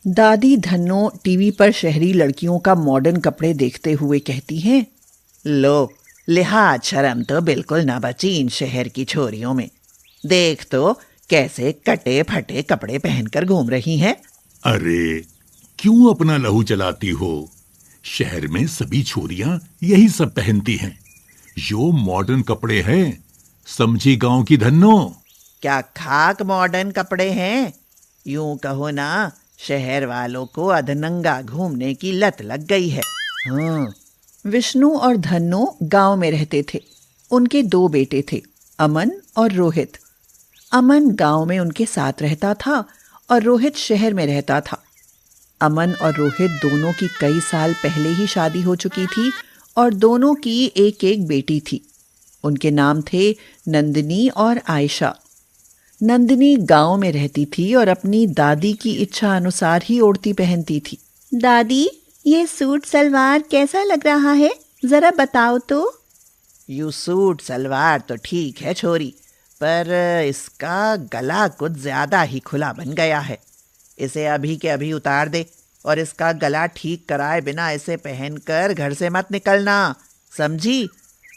दादी धन्नो टीवी पर शहरी लड़कियों का मॉडर्न कपड़े देखते हुए कहती हैं, लो, लिहाज शर्म तो बिल्कुल ना बची इन शहर की छोरियों में। देख तो कैसे कटे फटे कपड़े पहनकर घूम रही हैं। अरे क्यों अपना लहू चलाती हो? शहर में सभी छोरियां यही सब पहनती हैं। यो मॉडर्न कपड़े हैं, समझी गांव की धन्नो। क्या खाक मॉडर्न कपड़े हैं? यूं कहो ना, शहर वालों को अधनंगा घूमने की लत लग गई है। हाँ। विष्णु और धन्नो गांव में रहते थे। उनके 2 बेटे थे, अमन और रोहित। अमन गांव में उनके साथ रहता था और रोहित शहर में रहता था। अमन और रोहित दोनों की कई साल पहले ही शादी हो चुकी थी और दोनों की एक एक बेटी थी। उनके नाम थे नंदिनी और आयशा। नंदिनी गांव में रहती थी और अपनी दादी की इच्छा अनुसार ही ओढ़ती पहनती थी। दादी, ये सूट सलवार कैसा लग रहा है, जरा बताओ तो। यू सूट सलवार तो ठीक है छोरी, पर इसका गला कुछ ज्यादा ही खुला बन गया है। इसे अभी के अभी उतार दे और इसका गला ठीक कराए बिना इसे पहनकर घर से मत निकलना, समझी?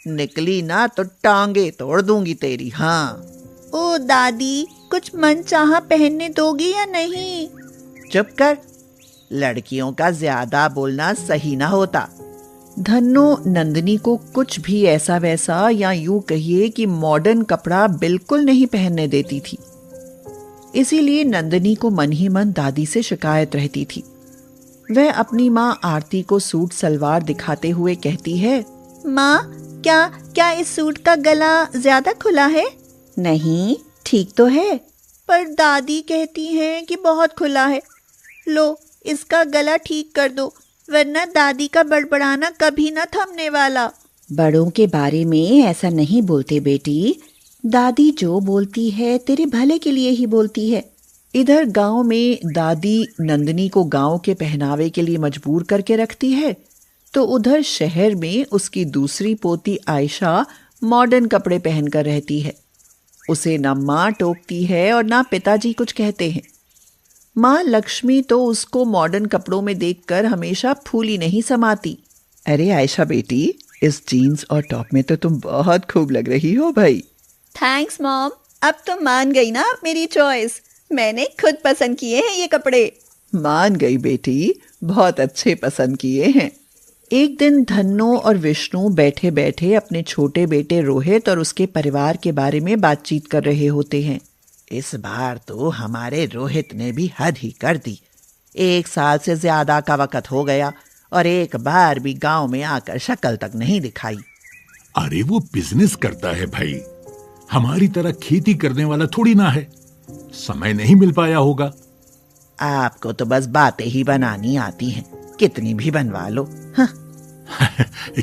निकली ना तो टांगे तोड़ दूंगी तेरी। हाँ। ओ दादी, कुछ मनचाहा पहनने दोगी या नहीं? चुप कर, लड़कियों का ज्यादा बोलना सही ना होता। धन्नो नंदिनी को कुछ भी ऐसा वैसा या यूं कहिए कि मॉडर्न कपड़ा बिल्कुल नहीं पहनने देती थी। इसीलिए नंदिनी को मन ही मन दादी से शिकायत रहती थी। वह अपनी माँ आरती को सूट सलवार दिखाते हुए कहती है, माँ, क्या इस सूट का गला ज्यादा खुला है? नहीं, ठीक तो है। पर दादी कहती हैं कि बहुत खुला है। लो, इसका गला ठीक कर दो, वरना दादी का बड़बड़ाना कभी न थमने वाला। बड़ों के बारे में ऐसा नहीं बोलते बेटी। दादी जो बोलती है तेरे भले के लिए ही बोलती है। इधर गांव में दादी नंदिनी को गांव के पहनावे के लिए मजबूर करके रखती है, तो उधर शहर में उसकी दूसरी पोती आयशा मॉडर्न कपड़े पहनकर रहती है। उसे ना माँ टोकती है और ना पिताजी कुछ कहते हैं। माँ लक्ष्मी तो उसको मॉडर्न कपड़ों में देखकर हमेशा फूली नहीं समाती। अरे आयशा बेटी, इस जीन्स और टॉप में तो तुम बहुत खूब लग रही हो भाई। थैंक्स मॉम, अब तो मान गई ना आप मेरी चॉइस। मैंने खुद पसंद किए हैं ये कपड़े। मान गई बेटी, बहुत अच्छे पसंद किए हैं। एक दिन धन्नो और विष्णु बैठे बैठे अपने छोटे बेटे रोहित और उसके परिवार के बारे में बातचीत कर रहे होते हैं। इस बार तो हमारे रोहित ने भी हद ही कर दी। 1 साल से ज्यादा का वक्त हो गया और एक बार भी गांव में आकर शक्ल तक नहीं दिखाई। अरे वो बिजनेस करता है भाई, हमारी तरह खेती करने वाला थोड़ी ना है। समय नहीं मिल पाया होगा। आपको तो बस बातें ही बनानी आती हैं, कितनी भी बनवा लो। हाँ।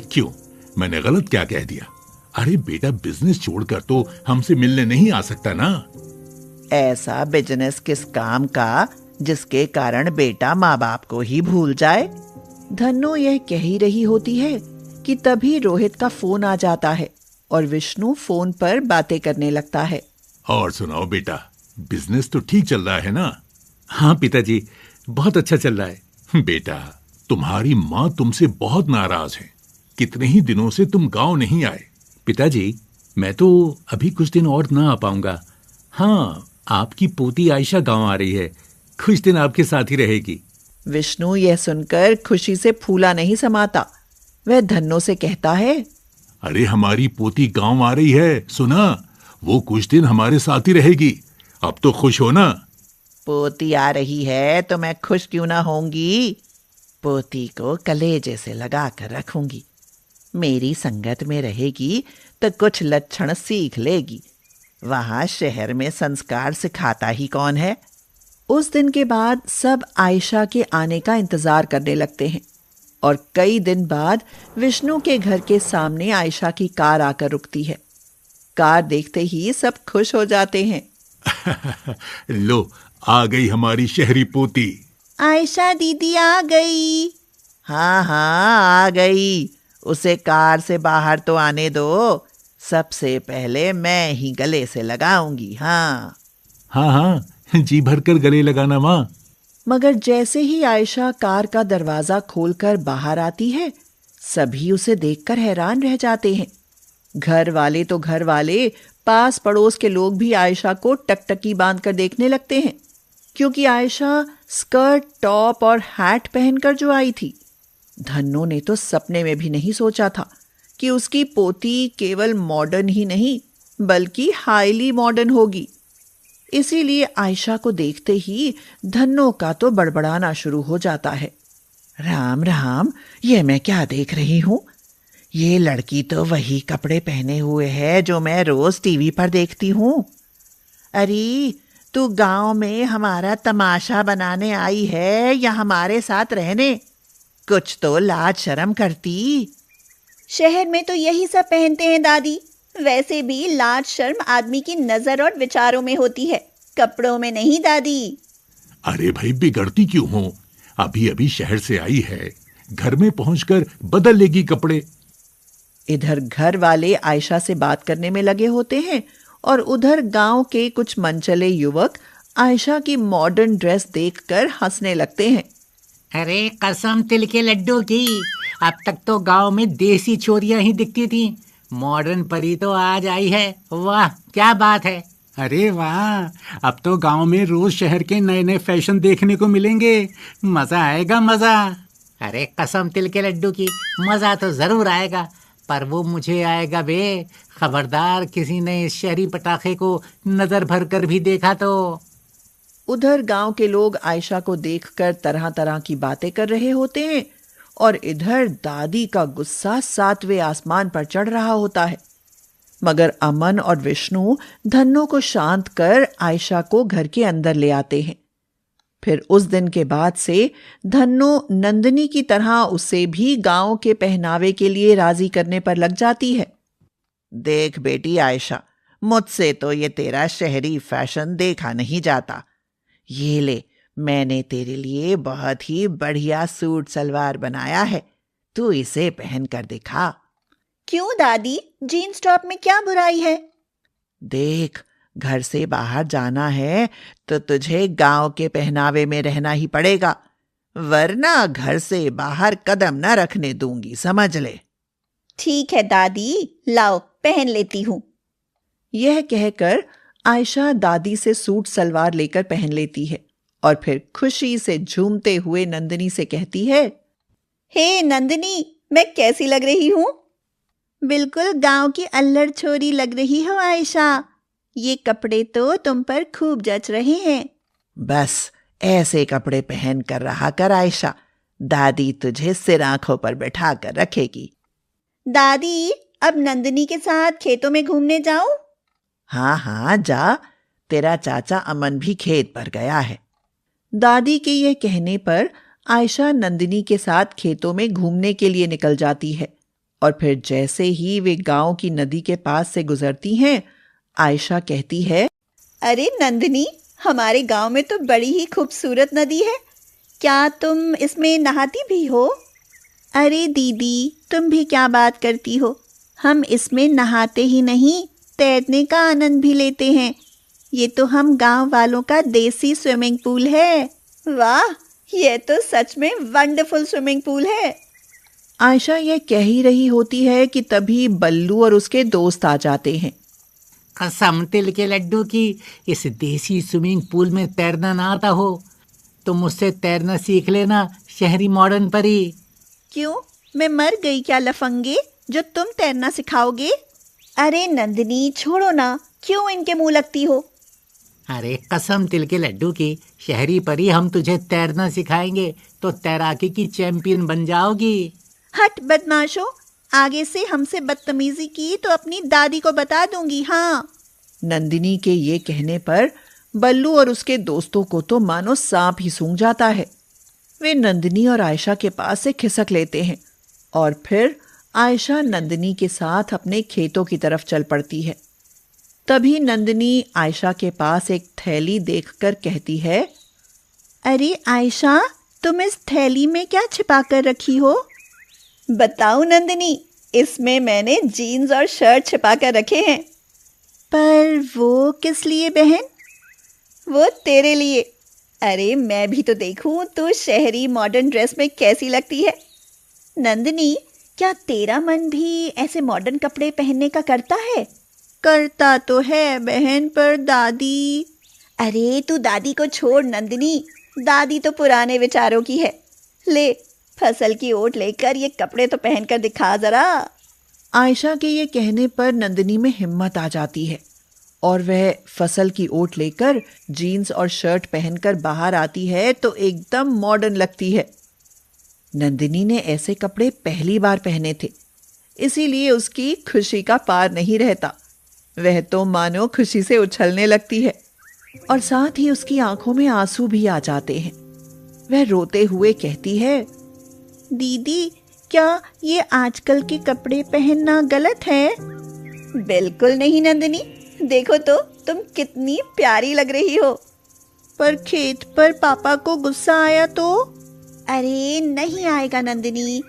क्यों, मैंने गलत क्या कह दिया? अरे बेटा, बिजनेस छोड़कर तो हमसे मिलने नहीं आ सकता ना। ऐसा बिजनेस किस काम का जिसके कारण बेटा माँ बाप को ही भूल जाए? धन्नो यह कह ही रही होती है कि तभी रोहित का फोन आ जाता है और विष्णु फोन पर बातें करने लगता है। और सुनाओ बेटा, बिजनेस तो ठीक चल रहा है ना? हाँ पिताजी, बहुत अच्छा चल रहा है। बेटा, तुम्हारी माँ तुमसे बहुत नाराज है। कितने ही दिनों से तुम गांव नहीं आए। पिताजी, मैं तो अभी कुछ दिन और ना आ पाऊंगा। हाँ, आपकी पोती आयशा गांव आ रही है, कुछ दिन आपके साथ ही रहेगी। विष्णु यह सुनकर खुशी से फूला नहीं समाता। वह धन्नो से कहता है, अरे हमारी पोती गांव आ रही है, सुना? वो कुछ दिन हमारे साथ ही रहेगी। अब तो खुश हो ना? पोती आ रही है तो मैं खुश क्यों ना होंगी। पोती को कलेजे से लगा कर रखूंगी। मेरी संगत में रहेगी तो कुछ लक्षण सीख लेगी। वहां शहर में संस्कार सिखाता ही कौन है। उस दिन के बाद सब आयशा के आने का इंतजार करने लगते हैं और कई दिन बाद विष्णु के घर के सामने आयशा की कार आकर रुकती है। कार देखते ही सब खुश हो जाते हैं। लो, आ गई हमारी शहरी पोती। आयशा दीदी आ गई। हाँ हाँ, आ गई। उसे कार से बाहर तो आने दो। सबसे पहले मैं ही गले से लगाऊंगी। हाँ हाँ, जी भरकर गले लगाना माँ। मगर जैसे ही आयशा कार का दरवाजा खोलकर बाहर आती है, सभी उसे देखकर हैरान रह जाते हैं। घर वाले तो घर वाले, पास पड़ोस के लोग भी आयशा को टकटकी बांधकर देखने लगते हैं, क्योंकि आयशा स्कर्ट, टॉप और हैट पहनकर जो आई थी। धन्नो ने तो सपने में भी नहीं सोचा था कि उसकी पोती केवल मॉडर्न ही नहीं बल्कि हाईली मॉडर्न होगी। इसीलिए आयशा को देखते ही धन्नो का तो बड़बड़ाना शुरू हो जाता है। राम राम, ये मैं क्या देख रही हूँ? ये लड़की तो वही कपड़े पहने हुए है जो मैं रोज टीवी पर देखती हूँ। अरे तू गांव में हमारा तमाशा बनाने आई है या हमारे साथ रहने? कुछ तो लाज शर्म करती। शहर में तो यही सब पहनते हैं दादी। वैसे भी लाज शर्म आदमी की नजर और विचारों में होती है, कपड़ों में नहीं दादी। अरे भाई, बिगड़ती क्यों हो? अभी अभी शहर से आई है, घर में पहुंचकर बदल लेगी कपड़े। इधर घर वाले आयशा से बात करने में लगे होते हैं और उधर गांव के कुछ मनचले युवक आयशा की मॉडर्न ड्रेस देखकर हंसने लगते हैं। अरे कसम तिल के लड्डू की, अब तक तो गांव में देसी छोरियां ही दिखती थी, मॉडर्न परी तो आज आई है। वाह क्या बात है। अरे वाह, अब तो गांव में रोज शहर के नए नए फैशन देखने को मिलेंगे। मजा आएगा मजा। अरे कसम तिल के लड्डू की, मजा तो जरूर आएगा, पर वो मुझे आएगा बे। खबरदार किसी ने इस शहरी पटाखे को नजर भर कर भी देखा तो। उधर गांव के लोग आयशा को देखकर तरह तरह की बातें कर रहे होते हैं और इधर दादी का गुस्सा 7वें आसमान पर चढ़ रहा होता है। मगर अमन और विष्णु धन्नो को शांत कर आयशा को घर के अंदर ले आते हैं। फिर उस दिन के बाद से धन्नो नंदिनी की तरह उसे भी गांव के पहनावे के लिए राजी करने पर लग जाती है। देख बेटी आयशा, मुझसे तो ये तेरा शहरी फैशन देखा नहीं जाता। ये ले, मैंने तेरे लिए बहुत ही बढ़िया सूट सलवार बनाया है, तू इसे पहन कर दिखा। क्यों दादी, जीन्स टॉप में क्या बुराई है? देख, घर से बाहर जाना है तो तुझे गांव के पहनावे में रहना ही पड़ेगा, वरना घर से बाहर कदम न रखने दूंगी, समझ ले। ठीक है दादी, लाओ पहन लेती हूँ। यह कहकर आयशा दादी से सूट सलवार लेकर पहन लेती है और फिर खुशी से झूमते हुए नंदिनी से कहती है, हे नंदिनी, मैं कैसी लग रही हूँ? बिल्कुल गांव की अल्लड़ छोरी लग रही हो आयशा। ये कपड़े तो तुम पर खूब जच रहे हैं। बस ऐसे कपड़े पहन कर रहा कर आयशा, दादी तुझे सिर आंखों पर बैठा कर रखेगी। दादी, अब नंदिनी के साथ खेतों में घूमने जाऊं? हाँ हाँ जा, तेरा चाचा अमन भी खेत पर गया है। दादी के यह कहने पर आयशा नंदिनी के साथ खेतों में घूमने के लिए निकल जाती है और फिर जैसे ही वे गांव की नदी के पास से गुजरती हैं, आयशा कहती है, अरे नंदिनी, हमारे गांव में तो बड़ी ही खूबसूरत नदी है, क्या तुम इसमें नहाती भी हो? अरे दीदी, तुम भी क्या बात करती हो, हम इसमें नहाते ही नहीं, तैरने का आनंद भी लेते हैं। ये तो हम गांव वालों का देसी स्विमिंग पूल है। वाह, ये तो सच में वंडरफुल स्विमिंग पूल है। आयशा यह कह ही रही होती है कि तभी बल्लू और उसके दोस्त आ जाते हैं। कसम तिल के लड्डू की, इस देसी स्विमिंग पूल में तैरना ना आता हो तो मुझसे तैरना सीख लेना, शहरी मॉडर्न परी। क्यों, मैं मर गई क्या लफंगे जो तुम तैरना सिखाओगे? अरे नंदिनी, छोड़ो ना, क्यों इनके मुंह लगती हो? अरे कसम तिल के लड्डू की, शहरी परी, हम तुझे तैरना सिखाएंगे तो तैराकी की चैंपियन बन जाओगी। हट बदमाशो, आगे से हमसे बदतमीजी की तो अपनी दादी को बता दूंगी। हाँ। नंदिनी के ये कहने पर बल्लू और उसके दोस्तों को तो मानो सांप ही सूंघ जाता है। वे नंदिनी और आयशा के पास से खिसक लेते हैं और फिर आयशा नंदिनी के साथ अपने खेतों की तरफ चल पड़ती है। तभी नंदिनी आयशा के पास एक थैली देखकर कहती है, अरे आयशा, तुम इस थैली में क्या छिपा कर रखी हो? बताओ नंदिनी, इसमें मैंने जीन्स और शर्ट छिपा कर रखे हैं। पर वो किस लिए बहन? वो तेरे लिए। अरे मैं भी तो देखूं तो शहरी मॉडर्न ड्रेस में कैसी लगती है। नंदिनी, क्या तेरा मन भी ऐसे मॉडर्न कपड़े पहनने का करता है? करता तो है बहन, पर दादी। अरे तू दादी को छोड़ नंदिनी, दादी तो पुराने विचारों की है। ले, फसल की ओट लेकर ये कपड़े तो पहनकर दिखा जरा। आयशा के ये कहने पर नंदिनी में हिम्मत आ जाती है और वह फसल की ओट लेकर जीन्स और शर्ट पहनकर बाहर आती है तो एकदम मॉडर्न लगती है। नंदिनी ने ऐसे कपड़े पहली बार पहने थे, इसीलिए उसकी खुशी का पार नहीं रहता। वह तो मानो खुशी से उछलने लगती है और साथ ही उसकी आंखों में आंसू भी आ जाते हैं। वह रोते हुए कहती है, दीदी, क्या ये आजकल के कपड़े पहनना गलत है? बिल्कुल नहीं नंदिनी, देखो तो तुम कितनी प्यारी लग रही हो। पर खेत पर पापा को गुस्सा आया तो? अरे नहीं आएगा नंदिनी,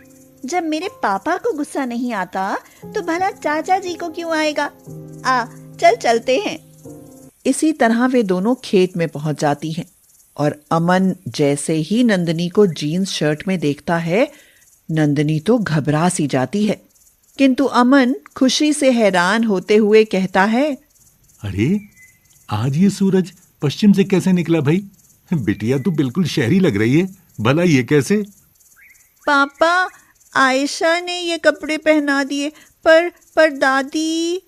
जब मेरे पापा को गुस्सा नहीं आता तो भला चाचा जी को क्यों आएगा। आ चल चलते हैं। इसी तरह वे दोनों खेत में पहुंच जाती हैं और अमन जैसे ही नंदिनी को जीन्स शर्ट में देखता है, नंदिनी तो घबरा सी जाती है, किंतु अमन खुशी से हैरान होते हुए कहता है, अरे आज ये सूरज पश्चिम से कैसे निकला भाई? बिटिया तो बिल्कुल शहरी लग रही है, भला ये कैसे? पापा, आयशा ने ये कपड़े पहना दिए, पर दादी।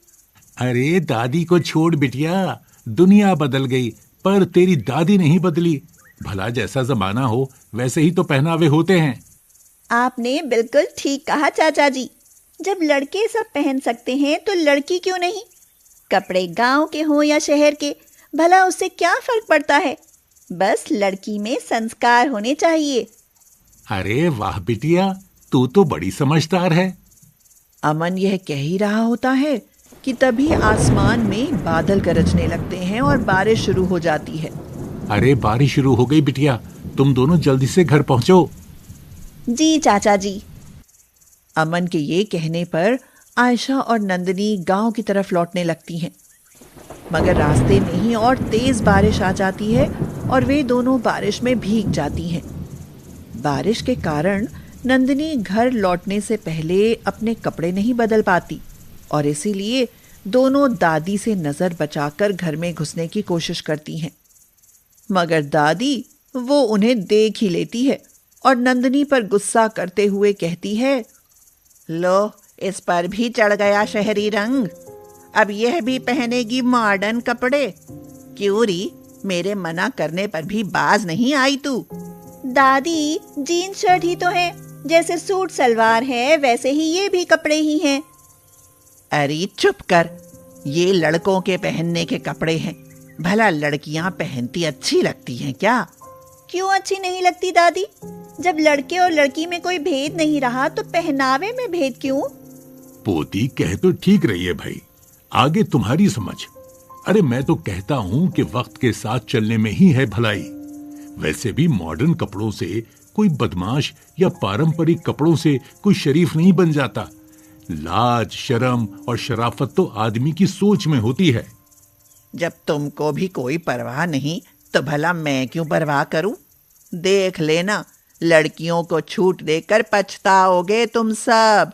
अरे दादी को छोड़ बिटिया, दुनिया बदल गई पर तेरी दादी नहीं बदली। भला जैसा जमाना हो वैसे ही तो पहनावे होते हैं। आपने बिल्कुल ठीक कहा चाचा जी, जब लड़के सब पहन सकते हैं तो लड़की क्यों नहीं? कपड़े गांव के हों या शहर के, भला उससे क्या फर्क पड़ता है? बस लड़की में संस्कार होने चाहिए। अरे वाह बिटिया, तू तो बड़ी समझदार है। अमन यह कह ही रहा होता है कि तभी आसमान में बादल गरजने लगते हैं और बारिश शुरू हो जाती है। अरे बारिश शुरू हो गई बिटिया, तुम दोनों जल्दी से घर पहुंचो। जी चाचा जी। अमन के ये कहने पर आयशा और नंदिनी गांव की तरफ लौटने लगती हैं, मगर रास्ते में ही और तेज बारिश आ जाती है और वे दोनों बारिश में भीग जाती हैं। बारिश के कारण नंदिनी घर लौटने से पहले अपने कपड़े नहीं बदल पाती और इसीलिए दोनों दादी से नजर बचाकर घर में घुसने की कोशिश करती हैं, मगर दादी वो उन्हें देख ही लेती है और नंदिनी पर गुस्सा करते हुए कहती है, लो, इस पर भी चढ़ गया शहरी रंग, अब यह भी पहनेगी मॉडर्न कपड़े। क्यों री, मेरे मना करने पर भी बाज नहीं आई तू? दादी, जीन्स शर्ट ही तो है, जैसे सूट सलवार है वैसे ही ये भी कपड़े ही हैं। अरे चुप कर, ये लड़कों के पहनने के कपड़े हैं, भला लड़कियां पहनती अच्छी लगती हैं क्या? क्यों अच्छी नहीं लगती दादी? जब लड़के और लड़की में कोई भेद नहीं रहा तो पहनावे में भेद क्यों? पोती कह तो ठीक रही है भाई, आगे तुम्हारी समझ। अरे मैं तो कहता हूँ कि वक्त के साथ चलने में ही है भलाई। वैसे भी मॉडर्न कपड़ों से कोई बदमाश या पारंपरिक कपड़ों से कोई शरीफ नहीं बन जाता। लाज, शर्म और शराफत तो आदमी की सोच में होती है। जब तुमको भी कोई परवाह नहीं तो भला मैं क्यों परवाह करूं? देख लेना, लड़कियों को छूट देकर पछताओगे तुम सब।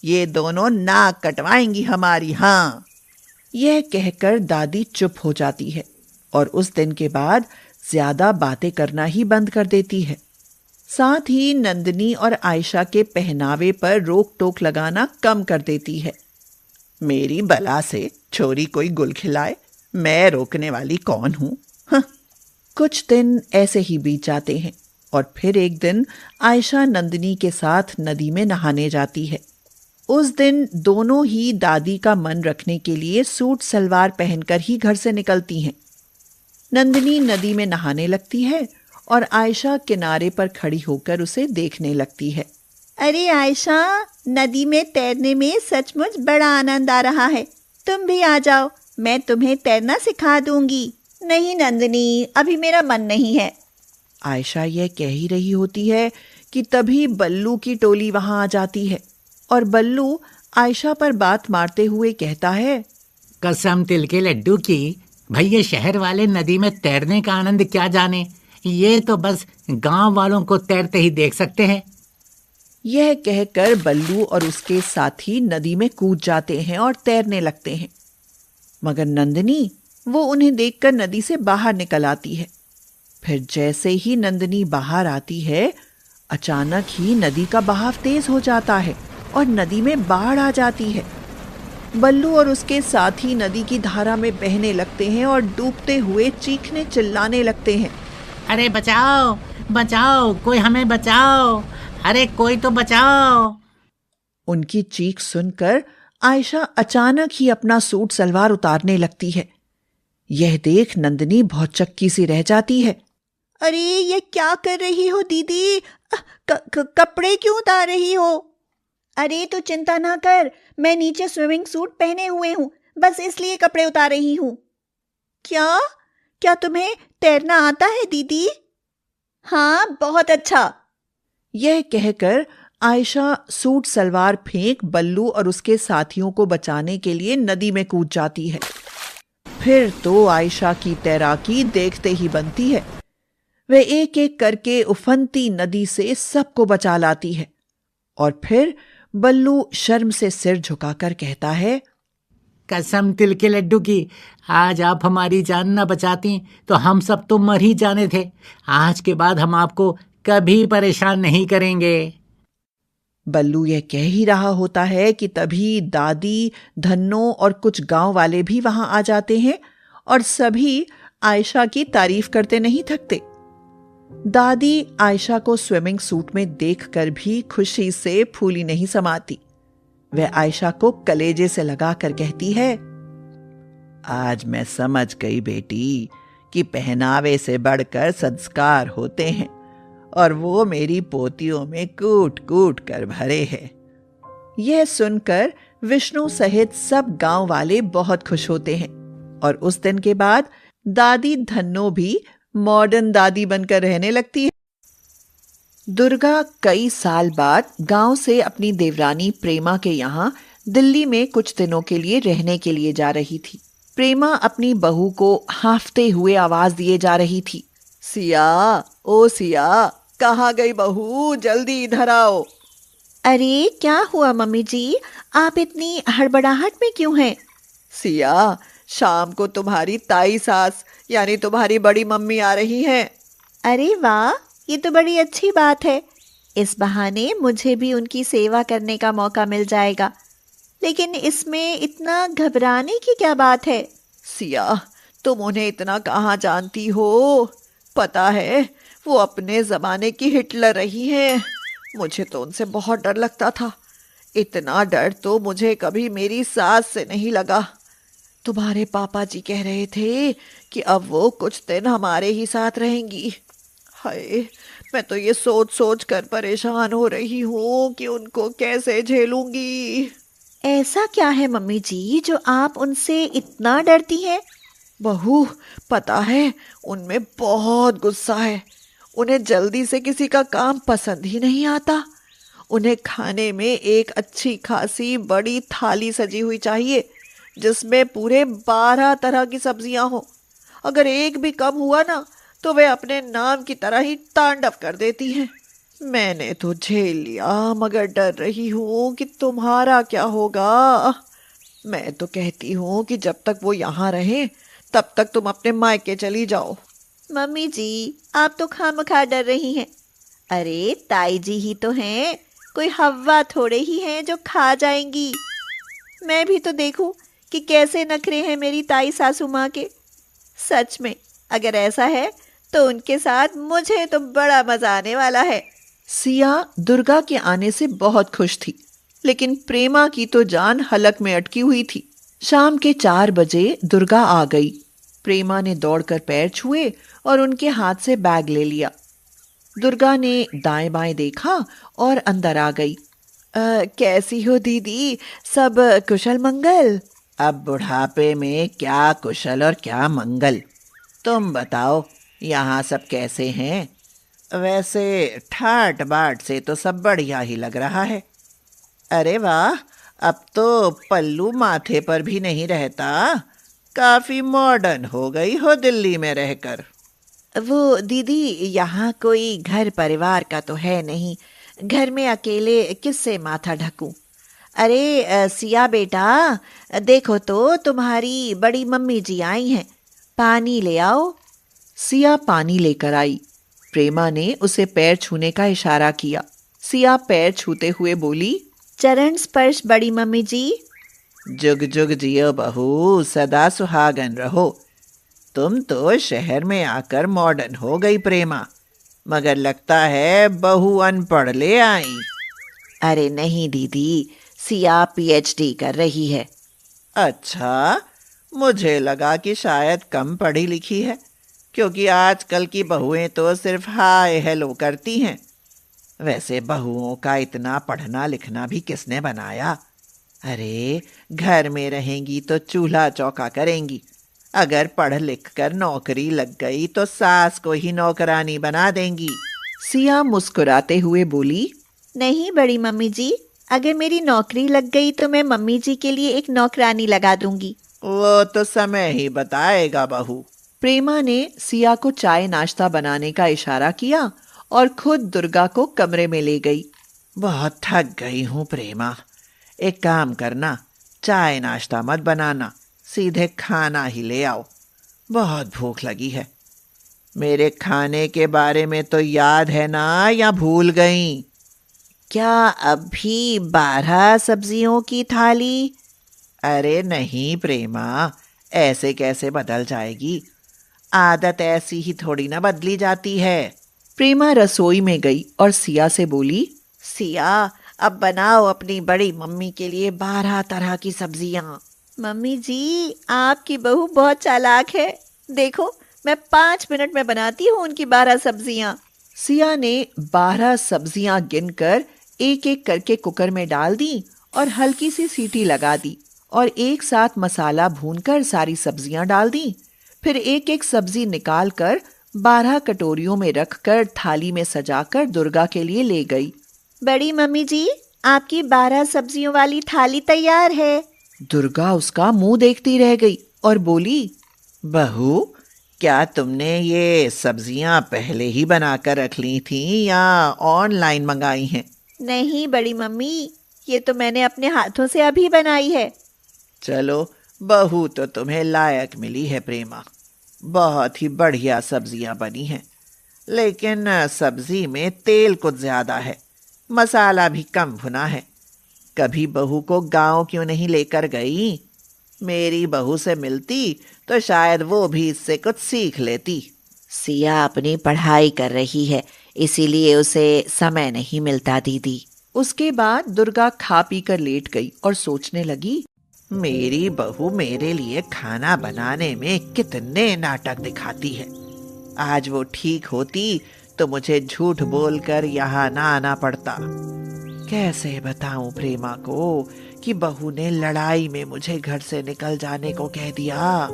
ये दोनों नाक कटवाएंगी हमारी। हाँ। यह कहकर दादी चुप हो जाती है और उस दिन के बाद ज्यादा बातें करना ही बंद कर देती है। साथ ही नंदिनी और आयशा के पहनावे पर रोक टोक लगाना कम कर देती है। मेरी बला से छोरी कोई गुल खिलाए, मैं रोकने वाली कौन हूं? हाँ। कुछ दिन ऐसे ही बीत जाते हैं और फिर एक दिन आयशा नंदिनी के साथ नदी में नहाने जाती है। उस दिन दोनों ही दादी का मन रखने के लिए सूट सलवार पहनकर ही घर से निकलती हैं। नंदिनी नदी में नहाने लगती है और आयशा किनारे पर खड़ी होकर उसे देखने लगती है। अरे आयशा, नदी में तैरने में सचमुच बड़ा आनंद आ रहा है, तुम भी आ जाओ, मैं तुम्हें तैरना सिखा दूंगी। नहीं नंदिनी, अभी मेरा मन नहीं है। आयशा यह कह ही रही होती है कि तभी बल्लू की टोली वहां आ जाती है और बल्लू आयशा पर बात मारते हुए कहता है, कसम तिल के लड्डू की, भाई ये शहर वाले नदी में तैरने का आनंद क्या जाने, ये तो बस गांव वालों को तैरते ही देख सकते हैं। यह कहकर बल्लू और उसके साथी नदी में कूद जाते हैं और तैरने लगते हैं। मगर नंदिनी वो उन्हें देखकर नदी से बाहर निकल आती है। फिर जैसे ही नंदिनी बाहर आती है, अचानक ही नदी का बहाव तेज हो जाता है और नदी में बाढ़ आ जाती है। बल्लू और उसके साथी नदी की धारा में बहने लगते हैं और डूबते हुए चीखने चिल्लाने लगते हैं। अरे बचाओ बचाओ, कोई हमें बचाओ, अरे कोई तो बचाओ। उनकी चीख सुनकर आयशा अचानक ही अपना सूट सलवार उतारने लगती है। यह देख नंदिनी बहुत चक्की सी रह जाती है। अरे ये क्या कर रही हो दीदी? कपड़े क्यों उतार रही हो? अरे तो चिंता ना कर, मैं नीचे स्विमिंग सूट पहने हुए हूँ, बस इसलिए कपड़े उतार रही हूँ। क्या क्या तुम्हें तैरना आता है दीदी? हाँ, बहुत अच्छा। यह कहकर आयशा सूट सलवार फेंक बल्लू और उसके साथियों को बचाने के लिए नदी में कूद जाती है। फिर तो आयशा की तैराकी देखते ही बनती है। वे एक एक करके उफनती नदी से सबको बचा लाती है और फिर बल्लू शर्म से सिर झुकाकर कहता है, कसम तिल के लड्डू की, आज आप हमारी जान न बचाती तो हम सब तो मर ही जाने थे। आज के बाद हम आपको कभी परेशान नहीं करेंगे। बल्लू यह कह ही रहा होता है कि तभी दादी, धन्नो और कुछ गांव वाले भी वहां आ जाते हैं और सभी आयशा की तारीफ करते नहीं थकते। दादी आयशा को स्विमिंग सूट में देखकर भी खुशी से फूली नहीं समाती। वह आयशा को कलेजे से लगाकर कहती है, आज मैं समझ गई बेटी कि पहनावे से बढ़कर संस्कार होते हैं और वो मेरी पोतियों में कूट कूट कर भरे हैं। यह सुनकर विष्णु सहित सब गांव वाले बहुत खुश होते हैं और उस दिन के बाद दादी धन्नो भी मॉडर्न दादी बनकर रहने लगती है। दुर्गा कई साल बाद गांव से अपनी देवरानी प्रेमा के यहाँ दिल्ली में कुछ दिनों के लिए रहने के लिए जा रही थी। प्रेमा अपनी बहू को हांफते हुए आवाज दिए जा रही थी, सिया, ओ सिया, कहाँ गई बहू, जल्दी इधर आओ। अरे क्या हुआ मम्मी जी, आप इतनी हड़बड़ाहट में क्यों हैं? सिया, शाम को तुम्हारी ताई सास यानी तुम्हारी बड़ी मम्मी आ रही हैं। अरे वाह, ये तो बड़ी अच्छी बात है। इस बहाने मुझे भी उनकी सेवा करने का मौका मिल जाएगा। लेकिन इसमें इतना घबराने की क्या बात है? सिया, तुम उन्हें इतना कहाँ जानती हो? पता है वो अपने जमाने की हिटलर रही हैं। मुझे तो उनसे बहुत डर लगता था। इतना डर तो मुझे कभी मेरी सास से नहीं लगा। तुम्हारे पापा जी कह रहे थे कि अब वो कुछ दिन हमारे ही साथ रहेंगी। हाय, मैं तो ये सोच सोच कर परेशान हो रही हूँ कि उनको कैसे झेलूंगी। ऐसा क्या है मम्मी जी जो आप उनसे इतना डरती हैं? बहू, पता है उनमें बहुत गुस्सा है। उन्हें जल्दी से किसी का काम पसंद ही नहीं आता। उन्हें खाने में एक अच्छी खासी बड़ी थाली सजी हुई चाहिए जिसमें पूरे 12 तरह की सब्जियां हो। अगर एक भी कम हुआ ना तो वे अपने नाम की तरह ही तांडव कर देती हैं। मैंने तो झेल लिया, मगर डर रही हूँ कि तुम्हारा क्या होगा। मैं तो कहती हूँ कि जब तक वो यहाँ रहे तब तक तुम अपने मायके चली जाओ। मम्मी जी, आप तो खामखा डर रही हैं। अरे ताई जी ही तो हैं, कोई हवा थोड़े ही हैं जो खा जाएंगी। मैं भी तो देखूं कि कैसे नखरे हैं मेरी ताई सासू माँ के। सच में अगर ऐसा है तो उनके साथ मुझे तो बड़ा मजा आने वाला है। सिया दुर्गा के आने से बहुत खुश थी, लेकिन प्रेमा की तो जान हलक में अटकी हुई थी। शाम के 4 बजे दुर्गा आ गई। प्रेमा ने दौड़कर पैर छुए और उनके हाथ से बैग ले लिया। दुर्गा ने दाएं बाएं देखा और अंदर आ गई। कैसी हो दीदी, सब कुशल मंगल? अब बुढ़ापे में क्या कुशल और क्या मंगल, तुम बताओ यहाँ सब कैसे हैं? वैसे ठाट बाट से तो सब बढ़िया ही लग रहा है। अरे वाह, अब तो पल्लू माथे पर भी नहीं रहता। काफी मॉडर्न हो गई हो दिल्ली में रहकर। वो दीदी, यहाँ कोई घर परिवार का तो है नहीं। घर में अकेले किससे माथा ढकूं? अरे सिया बेटा, देखो तो तुम्हारी बड़ी मम्मी जी आई हैं, पानी ले आओ। सिया पानी लेकर आई। प्रेमा ने उसे पैर छूने का इशारा किया। सिया पैर छूते हुए बोली, चरण स्पर्श बड़ी मम्मी जी। जुग जुग जियो बहू, सदा सुहागन रहो। तुम तो शहर में आकर मॉडर्न हो गई प्रेमा, मगर लगता है बहू अनपढ़ ले आई। अरे नहीं दीदी, सिया पीएचडी कर रही है। अच्छा, मुझे लगा कि शायद कम पढ़ी लिखी है, क्योंकि आजकल की बहुएं तो सिर्फ हाय हेलो करती हैं। वैसे बहुओं का इतना पढ़ना लिखना भी किसने बनाया? अरे घर में रहेंगी तो चूल्हा चौका करेंगी, अगर पढ़ लिख कर नौकरी लग गई तो सास को ही नौकरानी बना देंगी। सिया मुस्कुराते हुए बोली, नहीं बड़ी मम्मी जी, अगर मेरी नौकरी लग गई तो मैं मम्मी जी के लिए एक नौकरानी लगा दूंगी। वो तो समय ही बताएगा बहू। प्रेमा ने सिया को चाय नाश्ता बनाने का इशारा किया और खुद दुर्गा को कमरे में ले गई। बहुत थक गई हूँ प्रेमा, एक काम करना, चाय नाश्ता मत बनाना, सीधे खाना ही ले आओ। बहुत भूख लगी है। मेरे खाने के बारे में तो याद है ना, या भूल गई? क्या अभी 12 सब्जियों की थाली? अरे नहीं प्रेमा, ऐसे कैसे बदल जाएगी? आदत ऐसी ही थोड़ी ना बदली जाती है। प्रेमा रसोई में गई और सिया से बोली, सिया, अब बनाओ अपनी बड़ी मम्मी के लिए 12 तरह की सब्जियां। मम्मी जी, आपकी बहू बहुत चालाक है। देखो, मैं 5 मिनट में बनाती हूँ उनकी 12 सब्जियां। सिया ने 12 सब्जियां गिनकर एक एक करके कुकर में डाल दी और हल्की सी सीटी लगा दी और एक साथ मसाला भूनकर सारी सब्जियां डाल दी। फिर एक एक सब्जी निकालकर 12 कटोरियों में रखकर थाली में सजाकर दुर्गा के लिए ले गई। बड़ी मम्मी जी, आपकी 12 सब्जियों वाली थाली तैयार है। दुर्गा उसका मुंह देखती रह गई और बोली, बहू, क्या तुमने ये सब्जियां पहले ही बनाकर रख ली थी या ऑनलाइन मंगाई हैं? नहीं बड़ी मम्मी, ये तो मैंने अपने हाथों से अभी बनाई है। चलो, बहू तो तुम्हें लायक मिली है प्रेमा। बहुत ही बढ़िया सब्जियां बनी हैं, लेकिन सब्जी में तेल कुछ ज्यादा है, मसाला भी कम भुना है। कभी बहू को गांव क्यों नहीं लेकर गई? मेरी बहू से मिलती तो शायद वो भी इससे कुछ सीख लेती। सिया अपनी पढ़ाई कर रही है, इसीलिए उसे समय नहीं मिलता दीदी। उसके बाद दुर्गा खा पी कर लेट गई और सोचने लगी, मेरी बहू मेरे लिए खाना बनाने में कितने नाटक दिखाती है। आज वो ठीक होती तो मुझे झूठ बोलकर यहाँ ना आना पड़ता। कैसे बताऊं प्रेमा को कि बहू ने लड़ाई में मुझे घर से निकल जाने को कह दिया।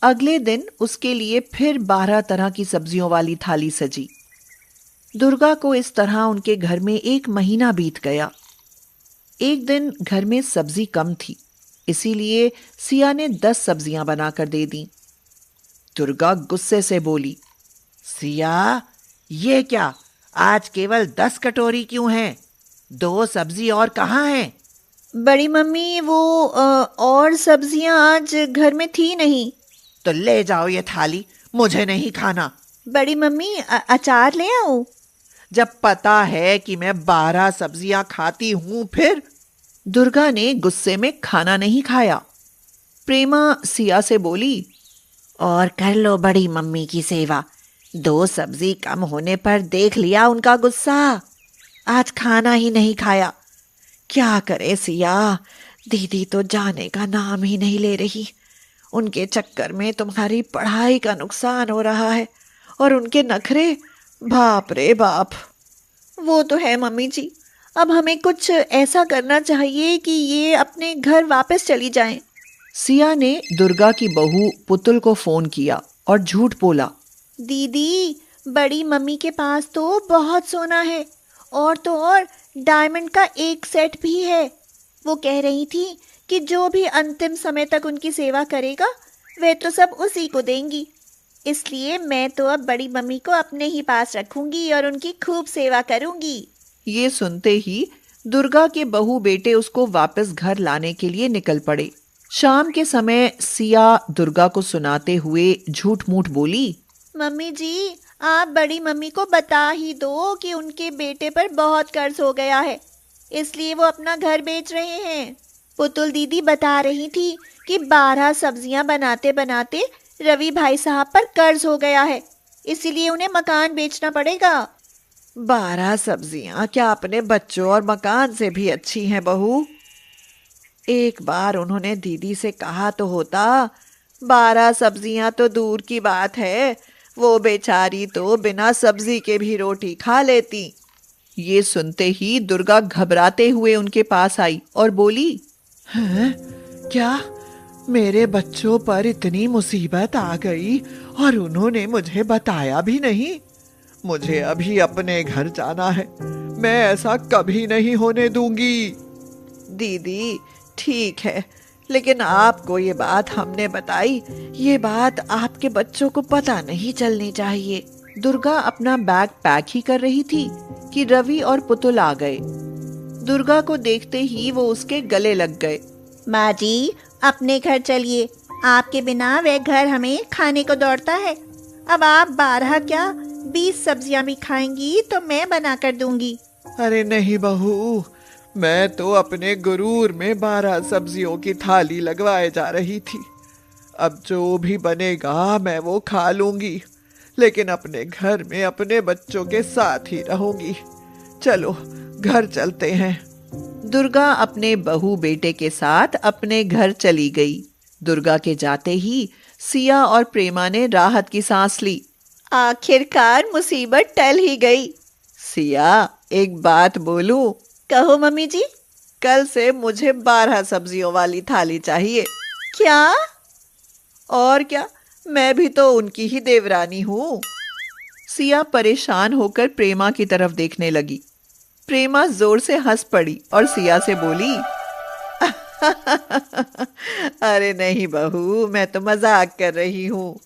अगले दिन उसके लिए फिर 12 तरह की सब्जियों वाली थाली सजी। दुर्गा को इस तरह उनके घर में 1 महीना बीत गया। एक दिन घर में सब्जी कम थी, इसीलिए सिया ने 10 सब्जियां बनाकर दे दी। दुर्गा गुस्से से बोली, सिया, ये क्या, आज केवल 10 कटोरी क्यों हैं? 2 सब्जी और कहाँ हैं? बड़ी मम्मी, वो और सब्जियां आज घर में थी नहीं। तो ले जाओ ये थाली, मुझे नहीं खाना। बड़ी मम्मी, अचार ले आऊं? जब पता है कि मैं 12 सब्जियां खाती हूं फिर? दुर्गा ने गुस्से में खाना नहीं खाया। प्रेमा सिया से बोली, और कर लो बड़ी मम्मी की सेवा। 2 सब्जी कम होने पर देख लिया उनका गुस्सा। आज खाना ही नहीं खाया। क्या करे सिया, दीदी तो जाने का नाम ही नहीं ले रही। उनके चक्कर में तुम्हारी पढ़ाई का नुकसान हो रहा है और उनके नखरे, बाप रे बाप। वो तो है मम्मी जी, अब हमें कुछ ऐसा करना चाहिए कि ये अपने घर वापस चली जाएं। सिया ने दुर्गा की बहू पुतुल को फोन किया और झूठ बोला, दीदी, बड़ी मम्मी के पास तो बहुत सोना है और तो और डायमंड का 1 सेट भी है। वो कह रही थी कि जो भी अंतिम समय तक उनकी सेवा करेगा वह तो सब उसी को देंगी। इसलिए मैं तो अब बड़ी मम्मी को अपने ही पास रखूंगी और उनकी खूब सेवा करूंगी। ये सुनते ही दुर्गा के बहू बेटे उसको वापस घर लाने के लिए निकल पड़े। शाम के समय सिया दुर्गा को सुनाते हुए झूठ मूठ बोली, मम्मी जी, आप बड़ी मम्मी को बता ही दो कि उनके बेटे पर बहुत कर्ज हो गया है, इसलिए वो अपना घर बेच रहे हैं। पुतुल दीदी बता रही थी कि 12 सब्जियां बनाते बनाते रवि भाई साहब पर कर्ज हो गया है, इसीलिए उन्हें मकान बेचना पड़ेगा। 12 सब्जियां क्या अपने बच्चों और मकान से भी अच्छी हैं बहू? एक बार उन्होंने दीदी से कहा तो होता। 12 सब्जियां तो दूर की बात है, वो बेचारी तो बिना सब्जी के भी रोटी खा लेती। ये सुनते ही दुर्गा घबराते हुए उनके पास आई और बोली, हैं? क्या मेरे बच्चों पर इतनी मुसीबत आ गई और उन्होंने मुझे बताया भी नहीं? मुझे अभी अपने घर जाना है, मैं ऐसा कभी नहीं होने दूंगी। दीदी ठीक है, लेकिन आपको ये बात हमने बताई, ये बात आपके बच्चों को पता नहीं चलनी चाहिए। दुर्गा अपना बैग पैक ही कर रही थी कि रवि और पुतुल आ गए। दुर्गा को देखते ही वो उसके गले लग गए। माँ जी, अपने घर चलिए, आपके बिना वह घर हमें खाने को दौड़ता है। अब आप 12 क्या 20 सब्जियां भी खाएंगी तो मैं बना कर दूंगी। अरे नहीं बहू, मैं तो अपने गुरूर में 12 सब्जियों की थाली लगवाए जा रही थी। अब जो भी बनेगा मैं वो खा लूंगी, लेकिन अपने घर में अपने बच्चों के साथ ही रहूंगी। चलो घर चलते हैं। दुर्गा अपने बहू बेटे के साथ अपने घर चली गई। दुर्गा के जाते ही सिया और प्रेमा ने राहत की सांस ली। आखिरकार मुसीबत टल ही गई। सिया, एक बात बोलूं? कहो मम्मी जी। कल से मुझे 12 सब्जियों वाली थाली चाहिए। क्या? और क्या, मैं भी तो उनकी ही देवरानी हूँ। सिया परेशान होकर प्रेमा की तरफ देखने लगी। प्रेमा जोर से हंस पड़ी और सिया से बोली, अरे नहीं बहू, मैं तो मजाक कर रही हूँ।